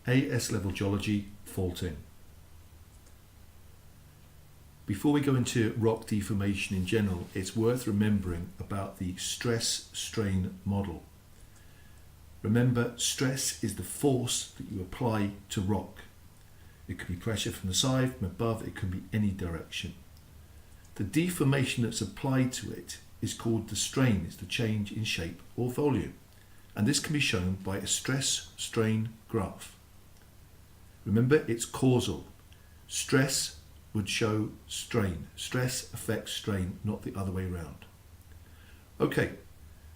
AS Level Geology Faulting. Before we go into rock deformation in general, it's worth remembering about the stress-strain model. Remember, stress is the force that you apply to rock. It could be pressure from the side, from above, it could be any direction. The deformation that's applied to it is called the strain, it's the change in shape or volume. And this can be shown by a stress-strain graph. Remember, it's causal. Stress would show strain. Stress affects strain, not the other way around. Okay,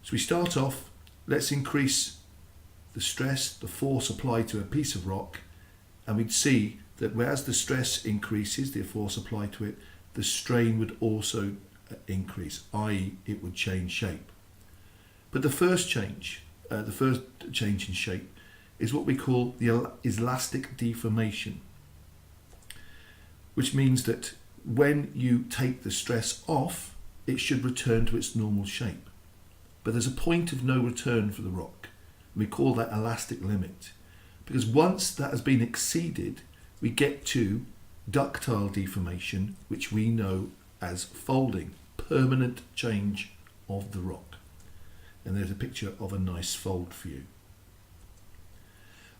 so we start off, let's increase the stress, the force applied to a piece of rock, and we'd see that whereas the stress increases, the force applied to it, the strain would also increase, i.e. it would change shape. But the first change in shape is what we call the elastic deformation, which means that when you take the stress off, it should return to its normal shape. But there's a point of no return for the rock. We call that elastic limit, because once that has been exceeded, we get to ductile deformation, which we know as folding, permanent change of the rock. And there's a picture of a nice fold for you.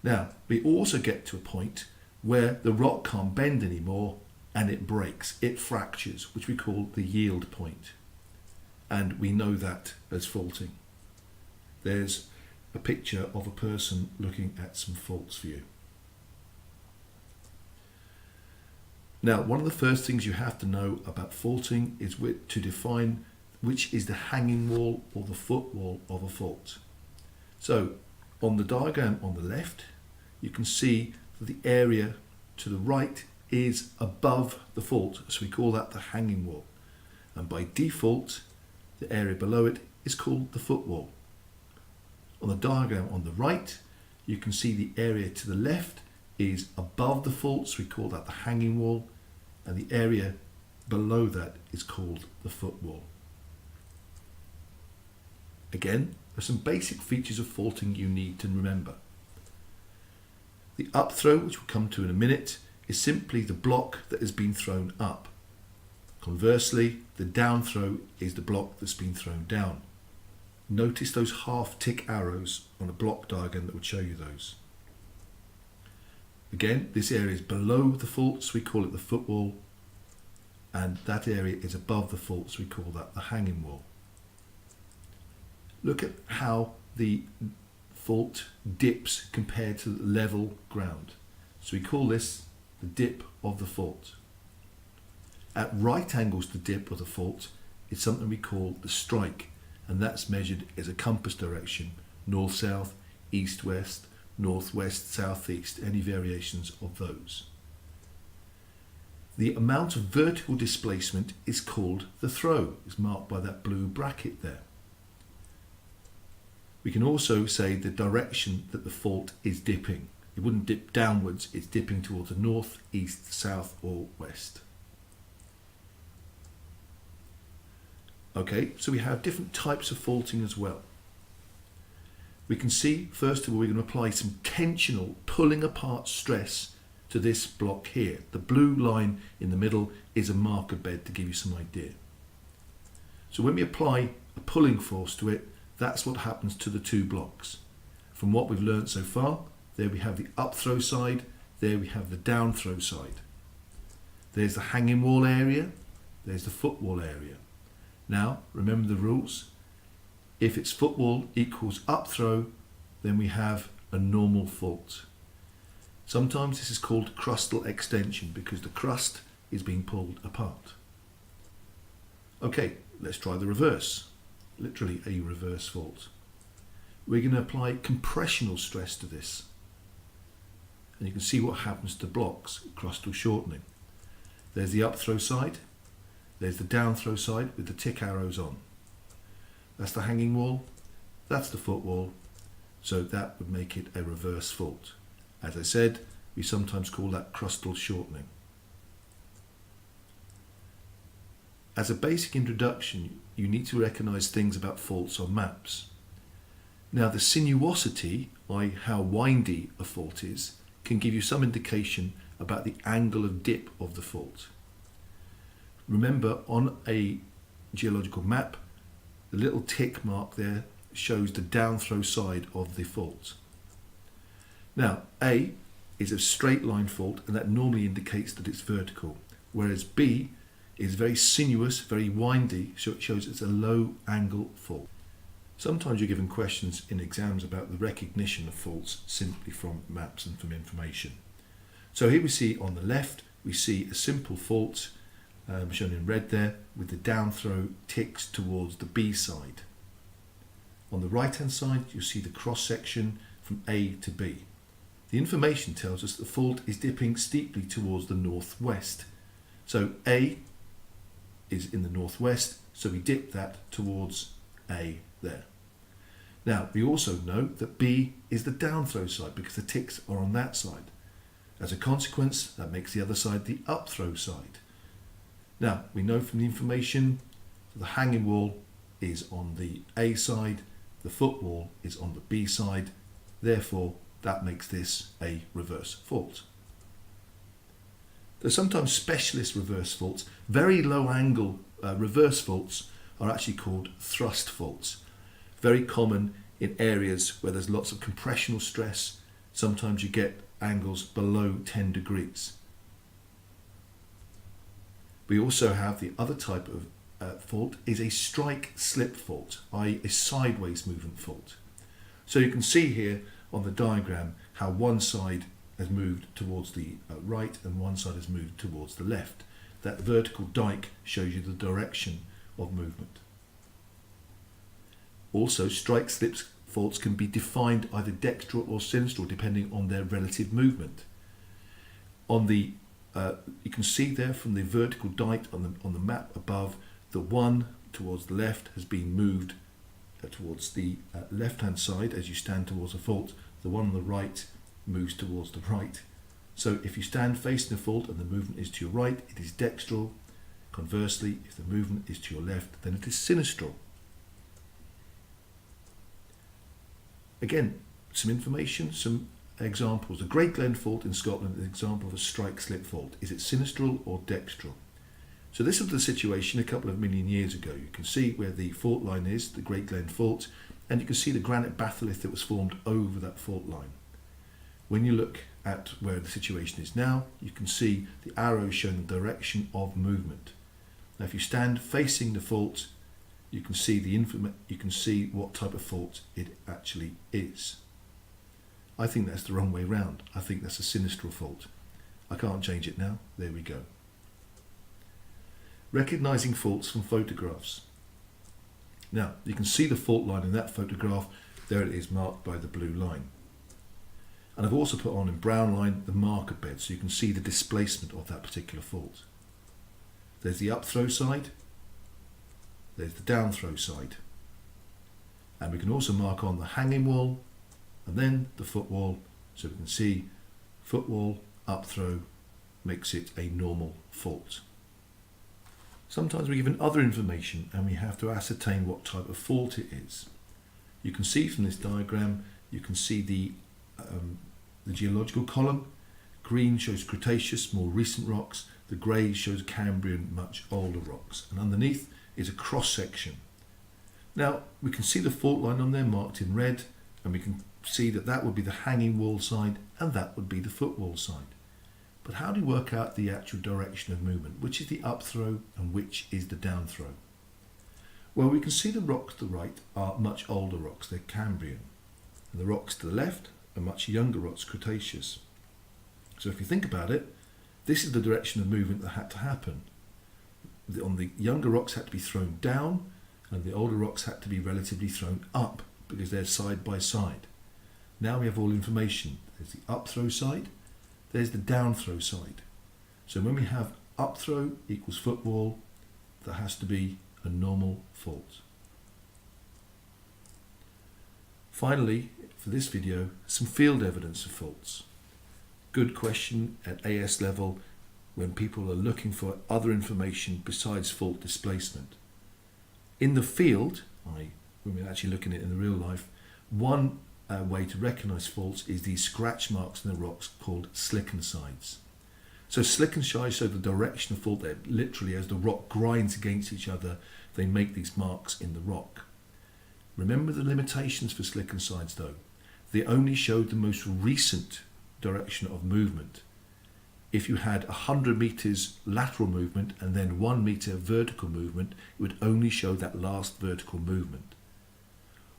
Now, we also get to a point where the rock can't bend anymore and it breaks, it fractures, which we call the yield point. And we know that as faulting. There's a picture of a person looking at some faults for you. Now, one of the first things you have to know about faulting is to define which is the hanging wall or the footwall of a fault. So, on the diagram on the left, you can see that the area to the right is above the fault, so we call that the hanging wall. And by default, the area below it is called the footwall. On the diagram on the right, you can see the area to the left is above the fault, so we call that the hanging wall, and the area below that is called the footwall. Again, there are some basic features of faulting you need to remember. The upthrow, which we'll come to in a minute, is simply the block that has been thrown up. Conversely, the downthrow is the block that's been thrown down. Notice those half tick arrows on a block diagram that would show you those. Again, this area is below the fault, so we call it the footwall, and that area is above the fault, so we call that the hanging wall. Look at how the fault dips compared to the level ground. So we call this the dip of the fault. At right angles to the dip of the fault is something we call the strike, and that's measured as a compass direction, north-south, east-west, northwest, southeast, any variations of those. The amount of vertical displacement is called the throw. It's marked by that blue bracket there. We can also say the direction that the fault is dipping. It wouldn't dip downwards, it's dipping towards the north, east, south or west. Okay, so we have different types of faulting as well. We can see, first of all, we're going to apply some tensional pulling apart stress to this block here. The blue line in the middle is a marker bed to give you some idea. So when we apply a pulling force to it, that's what happens to the two blocks. From what we've learned so far, there we have the upthrow side, there we have the downthrow side. There's the hanging wall area, there's the footwall area. Now, remember the rules. If it's footwall equals upthrow, then we have a normal fault. Sometimes this is called crustal extension because the crust is being pulled apart. Okay, let's try the reverse. Literally a reverse fault. We're going to apply compressional stress to this. And you can see what happens to blocks, crustal shortening. There's the upthrow side. There's the downthrow side with the tick arrows on. That's the hanging wall, that's the footwall, so that would make it a reverse fault. As I said, we sometimes call that crustal shortening. As a basic introduction, you need to recognise things about faults on maps. Now the sinuosity, i.e. how windy a fault is can give you some indication about the angle of dip of the fault. Remember, on a geological map, the little tick mark there shows the downthrow side of the fault. Now, A is a straight line fault, and that normally indicates that it's vertical, whereas B is very sinuous, very windy, so it shows it's a low angle fault. Sometimes you're given questions in exams about the recognition of faults simply from maps and from information. So here we see on the left, we see a simple fault shown in red there, with the downthrow ticks towards the B side. On the right hand side, you'll see the cross section from A to B. The information tells us the fault is dipping steeply towards the northwest. So A is in the northwest, so we dip that towards A there. Now, we also know that B is the downthrow side because the ticks are on that side. As a consequence, that makes the other side the upthrow side. Now, we know from the information that the hanging wall is on the A side, the footwall is on the B side, therefore that makes this a reverse fault. There's sometimes specialist reverse faults. Very low angle reverse faults are actually called thrust faults. Very common in areas where there's lots of compressional stress. Sometimes you get angles below 10 degrees. We also have the other type of fault is a strike slip fault, i.e. a sideways movement fault. So you can see here on the diagram how one side has moved towards the right and one side has moved towards the left. That vertical dike shows you the direction of movement. Also, strike slip faults can be defined either dextral or sinistral depending on their relative movement. On the you can see there from the vertical dike on the map above, the one towards the left has been moved towards the left hand side as you stand towards a fault. The one on the right moves towards the right. So if you stand facing a fault and the movement is to your right, it is dextral. Conversely, if the movement is to your left, then it is sinistral. Again, some information, some examples. The Great Glen Fault in Scotland is an example of a strike slip fault. Is it sinistral or dextral? So this was the situation a couple of million years ago. You can see where the fault line is, the Great Glen Fault, and you can see the granite batholith that was formed over that fault line. When you look at where the situation is now, you can see the arrows showing the direction of movement. Now if you stand facing the fault, you can see you can see what type of fault it actually is. I think that's the wrong way round. I think that's a sinistral fault. I can't change it now. There we go. Recognising faults from photographs. Now, you can see the fault line in that photograph. There it is, marked by the blue line. And I've also put on in brown line the marker bed, so you can see the displacement of that particular fault. There's the upthrow side. There's the downthrow side. And we can also mark on the hanging wall and then the footwall, so we can see footwall, upthrow makes it a normal fault. Sometimes we're given other information and we have to ascertain what type of fault it is. You can see from this diagram, you can see the geological column. Green shows Cretaceous, more recent rocks. The grey shows Cambrian, much older rocks. And underneath is a cross section. Now we can see the fault line on there marked in red, and we can see that that would be the hanging wall side and that would be the footwall side. But how do you work out the actual direction of movement? Which is the upthrow and which is the downthrow? Well, we can see the rocks to the right are much older rocks, they're Cambrian. And the rocks to the left are much younger rocks, Cretaceous. So if you think about it, this is the direction of movement that had to happen. On the younger rocks had to be thrown down and the older rocks had to be relatively thrown up because they're side by side. Now we have all information. There's the upthrow side, there's the downthrow side. So when we have upthrow equals footwall, that has to be a normal fault. Finally, for this video, some field evidence of faults. Good question at AS level when people are looking for other information besides fault displacement. In the field, when we're actually looking at it in the real life, one way to recognise faults is these scratch marks in the rocks called slicken sides. So slicken sides show the direction of fault there. Literally, as the rock grinds against each other, they make these marks in the rock. Remember the limitations for slicken sides though. They only showed the most recent direction of movement. If you had 100 meters lateral movement and then 1 meter vertical movement, it would only show that last vertical movement.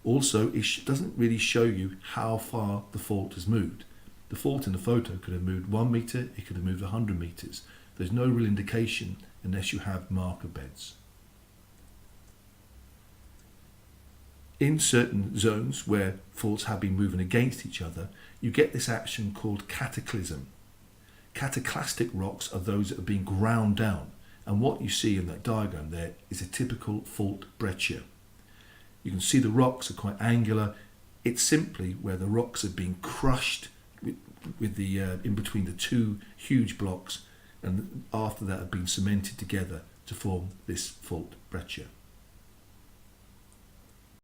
Also, it doesn't really show you how far the fault has moved. The fault in the photo could have moved 1 meter, it could have moved 100 meters. There's no real indication unless you have marker beds. In certain zones where faults have been moving against each other, you get this action called cataclysm. Cataclastic rocks are those that are being ground down, and what you see in that diagram there is a typical fault breccia. You can see the rocks are quite angular. It's simply where the rocks are being crushed with the in between the two huge blocks, and after that have been cemented together to form this fault breccia.